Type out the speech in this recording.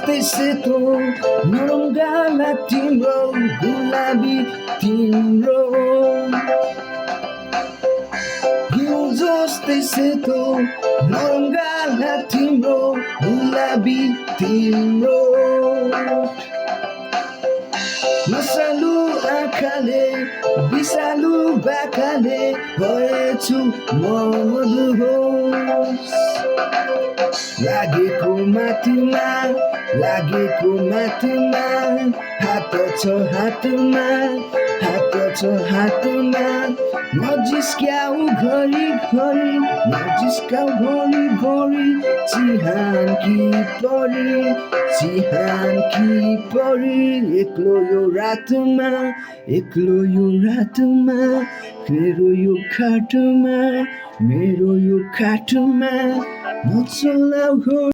जस्तै सेतो नरम गाला तिम्रो गुलाबी तिम्रो हिउँ जस्तै सेतो नरम गाला तिम्रो गुलाबी तिम्रो नसालु आँखाले विषालु बाखाले भएछु म मधुहोस लागेको माथुमा हात छ हातमा नजिस्क्याउ घरि चिहान कि परी एक्लो यो रातमा मेरो यो खाटमा नचलाउ